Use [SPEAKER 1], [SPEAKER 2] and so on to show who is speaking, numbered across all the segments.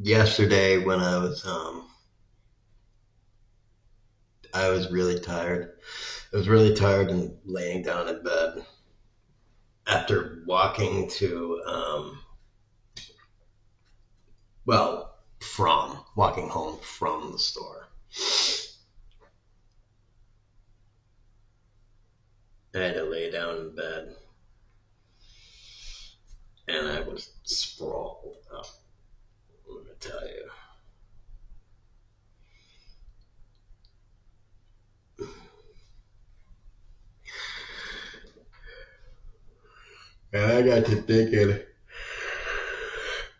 [SPEAKER 1] yesterday when I was really tired. I was really tired and laying down in bed after walking home from the store. I had to lay down in bed and I was sprawled up. Let me tell you. And I got to thinking,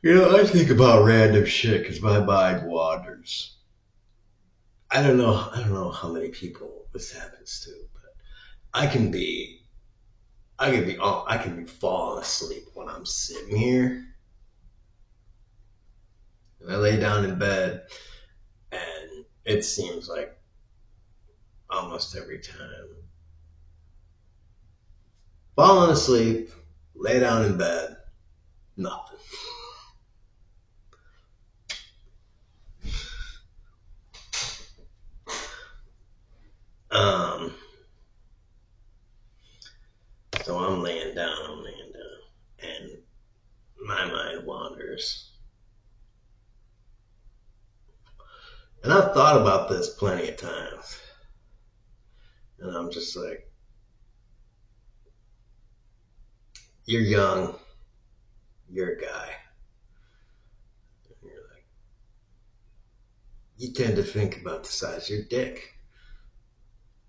[SPEAKER 1] I think about random shit because my mind wanders. I don't know how many people this happens to, but I can be, I can be falling asleep when I'm sitting here. And I lay down in bed, and it seems like almost every time, falling asleep, lay down in bed, nothing. Um, so I'm laying down, and my mind wanders. And I've thought about this plenty of times, and I'm just like, you're young, you're a guy, and you're like, you tend to think about the size of your dick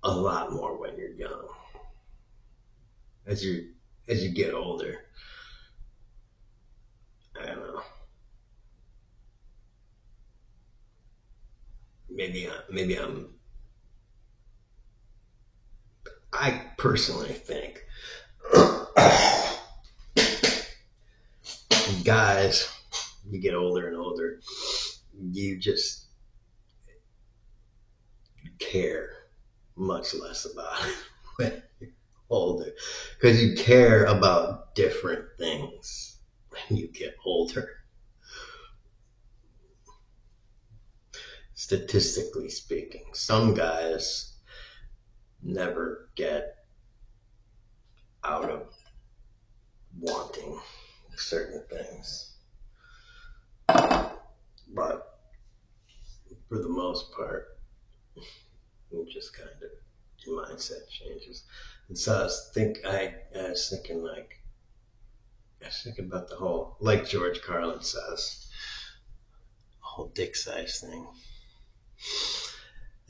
[SPEAKER 1] a lot more when you're young. As you get older, I don't know. Maybe I personally think guys, you get older and older, you just care much less about it when you're older because you care about different things when you get older. Statistically speaking, some guys never get out of wanting certain things, but for the most part, you just kind of your mindset changes. And so I was thinking I was thinking about the whole, like George Carlin says, the whole dick size thing.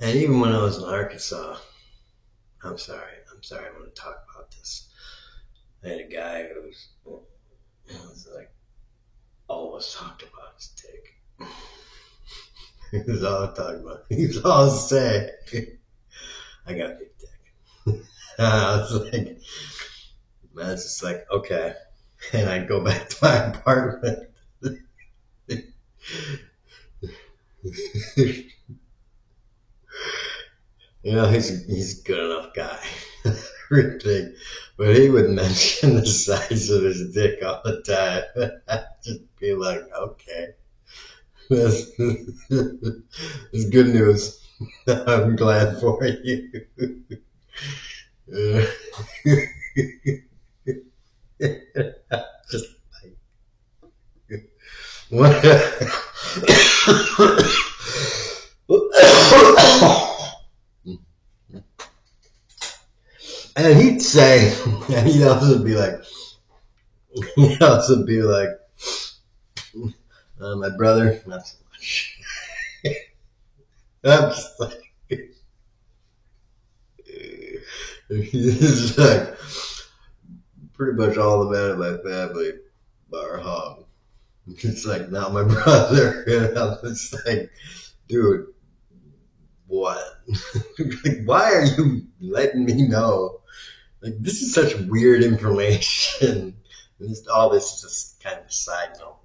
[SPEAKER 1] And even when I was in Arkansas, I'm sorry, I'm going to talk about this. I had a guy who was like, always talked about his dick. He was always talking about it. He was always saying, I got a big dick. And I was like, I was just like, okay. And I'd go back to my apartment. He's a good enough guy. Everything. But he would mention the size of his dick all the time. I'd just be like, okay. That's, that's good news. I'm glad for you. Just what? And he'd say, and he'd also be like, my brother, not so much. I'm just like, he's like, pretty much all the men in my family are hung. It's like, not my brother. And I'm just like, dude, what? Like, why are you letting me know? Like, this is such weird information. All this is just kind of a side note.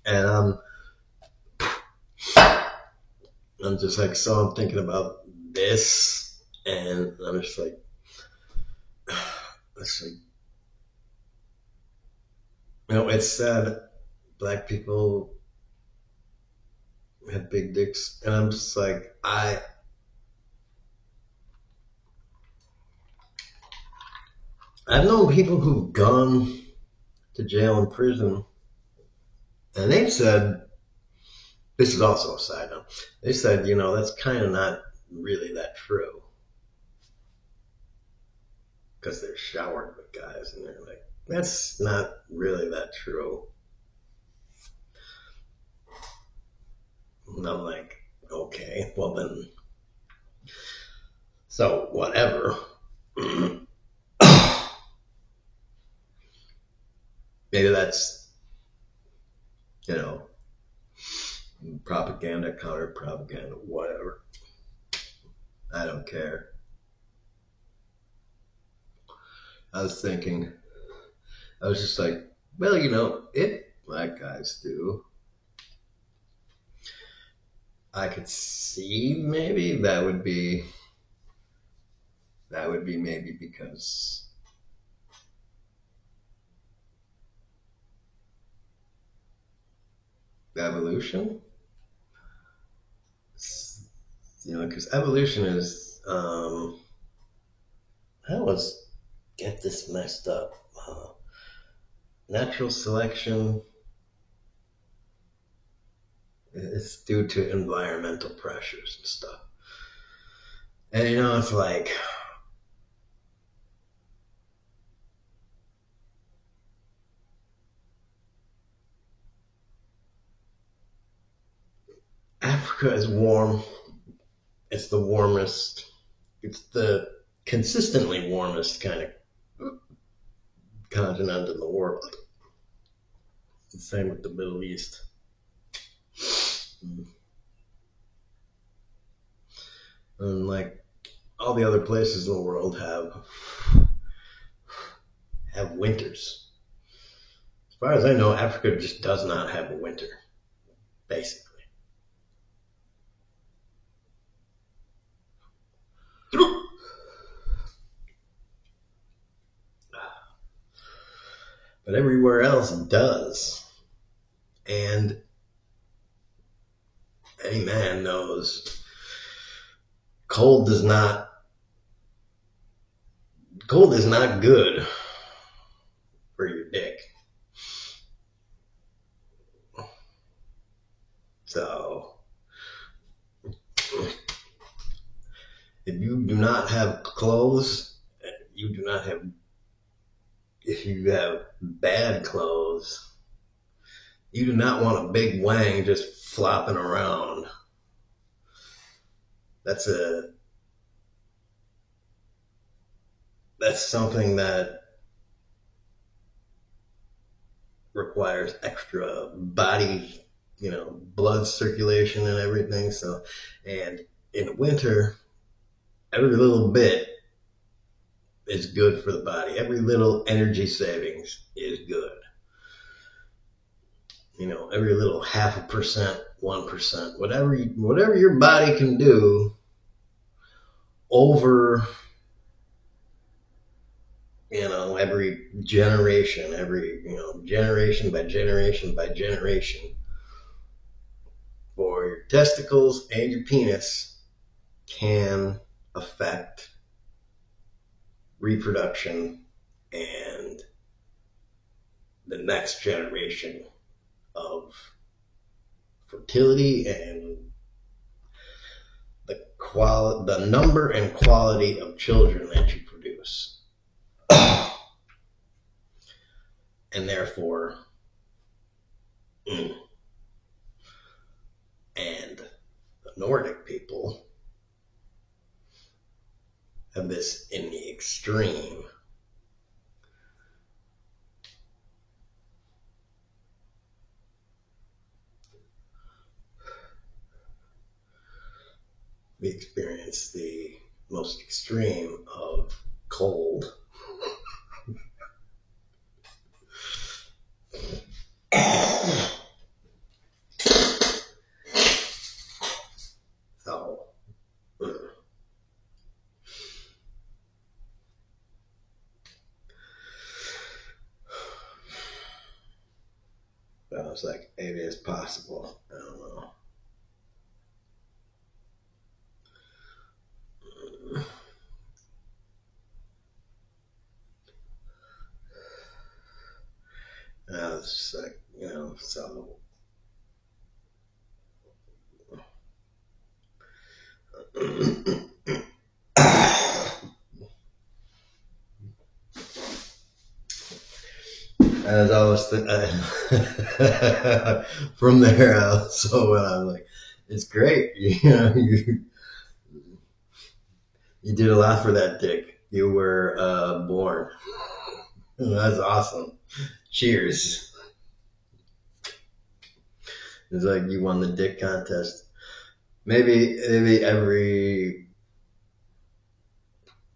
[SPEAKER 1] And I'm just like, so I'm thinking about this, and I'm just like, it's like, it's sad. Black people have big dicks, and I'm just like, I've known people who've gone to jail and prison, and they've said, this is also a side note, they said, that's kind of not really that true, because they're showered with guys, and they're like, that's not really that true. And I'm like, okay, well then, so whatever. Maybe that's, you know, propaganda, counter propaganda, whatever. I don't care. I was thinking, I was just like, well, if black guys do, I could see maybe that would be maybe because evolution, because evolution is, I always get this messed up. Natural selection is due to environmental pressures and stuff. And it's like Africa is warm. It's the warmest. It's the consistently warmest kind of continent in the world. It's the same with the Middle East. And like all the other places in the world have winters. As far as I know, Africa just does not have a winter, basically. But everywhere else does. And any man knows cold does not cold is not good for your dick. So if you do not have clothes, you do not have if you have bad clothes, you do not want a big wang just flopping around. That's a that's something that requires extra body, blood circulation and everything. So, and in winter, every little bit is good for the body. Every little energy savings is good. Every little 0.5%, 1%, whatever your body can do over, every generation, generation by generation by generation, for your testicles and your penis can affect reproduction and the next generation of fertility and the number and quality of children that you produce. And therefore, and the Nordic people have this in the extreme. We experience the most extreme of cold. So, I was like, maybe it's possible. I don't know. it's just like, so. As I was from there, I was like, it's great. You did a lot for that dick. You were born. That's awesome. Cheers. It's like you won the dick contest. Maybe every.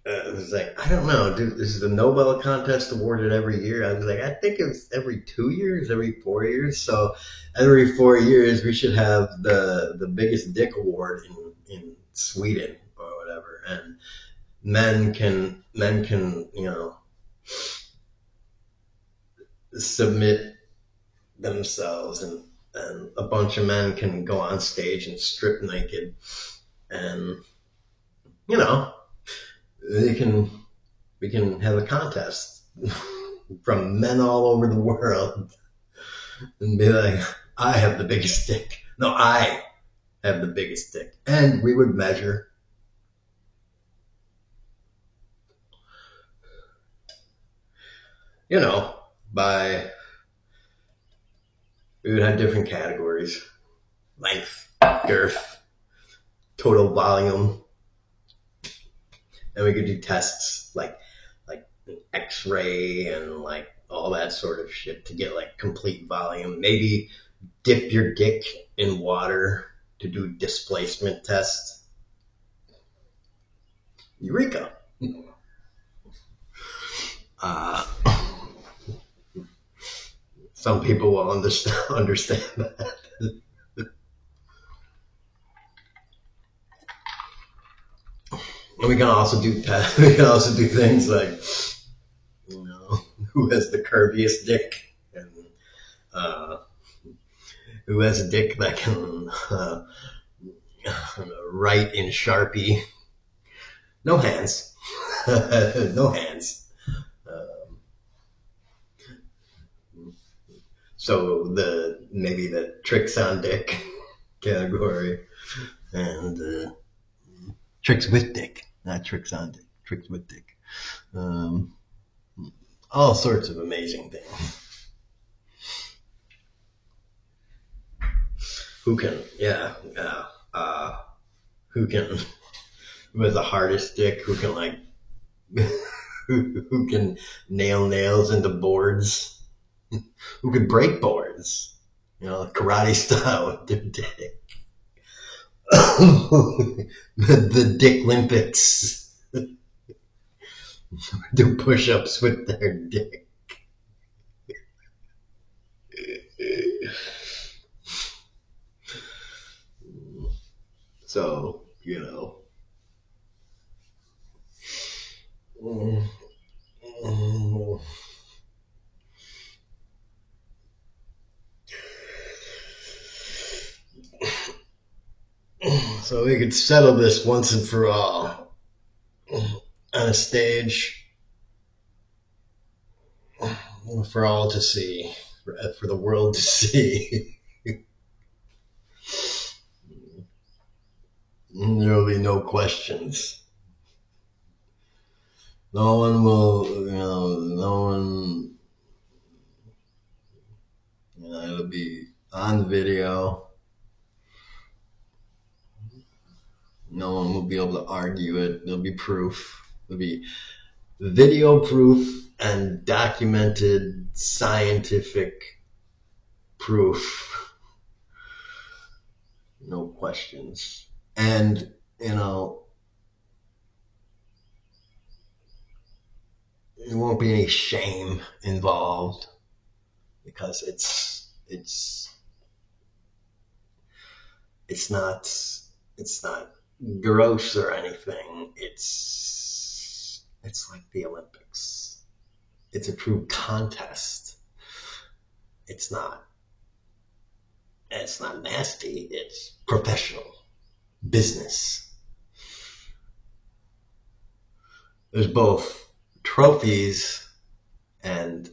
[SPEAKER 1] It was like, I don't know, dude. This is the Nobel contest awarded every year. I was like, I think it's every 2 years, every 4 years. So every 4 years, we should have the biggest dick award in Sweden or whatever, and men can submit themselves, and a bunch of men can go on stage and strip naked, and you know they can we can have a contest from men all over the world and be like, I have the biggest dick. No, I have the biggest dick. And we would measure, you know, by, we would have different categories: length, girth, total volume. And we could do tests like an X-ray and like all that sort of shit to get like complete volume. Maybe dip your dick in water to do displacement tests. Eureka! Uh, some people will understand that. And we can also do we can also do things like, who has the curviest dick, and uh, who has a dick that can write in Sharpie. No hands. No hands. Um, so maybe the tricks on dick category, and tricks with dick, not tricks on dick, tricks with dick. Um, all sorts of amazing things. Who can, who can, who has the hardest dick? Who can like, who can nail nails into boards? Who could break boards? Karate style with their dick. The Dick Olympics. Do push-ups with their dick. So, so we could settle this once and for all on a stage for all to see, for the world to see. There will be no questions. No one will, no one, it'll be on video. No one will be able to argue it. There'll be proof. There'll be video proof and documented scientific proof. No questions. And, there won't be any shame involved, because it's not gross or anything. It's like the Olympics. It's a true contest. It's not nasty. It's professional business. There's both trophies and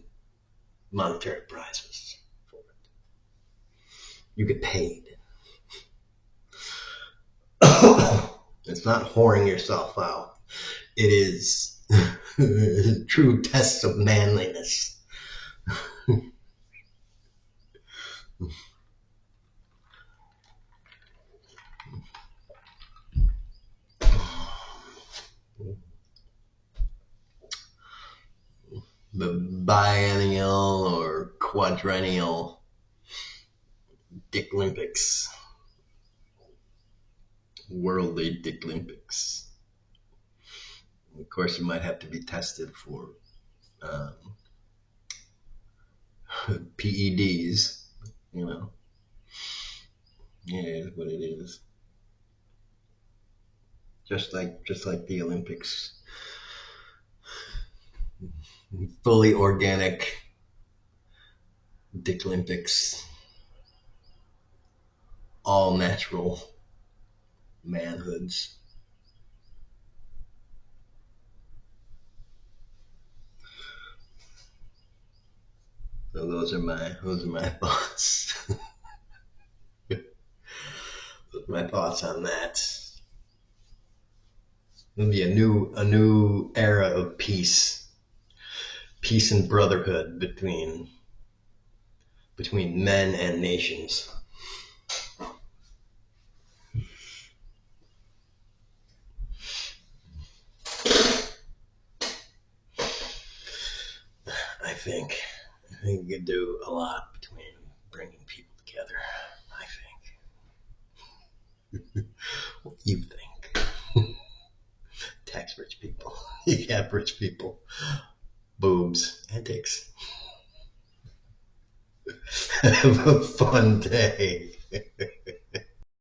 [SPEAKER 1] monetary prizes for it. You get paid. It's not whoring yourself out. It is true tests of manliness. The biennial or quadrennial Dicklympics, worldly Dicklympics. Of course, you might have to be tested for um, PEDs. You know, yeah, it is what it is. Just like the Olympics, fully organic Dicklympics, all natural manhoods. So those are my thoughts. Those are my thoughts on that. It'll be a new era of peace and brotherhood between men and nations. I think we could do a lot between bringing people together. I think. What do you think? Tax rich people. You have rich people. Boobs and dicks. Have a fun day.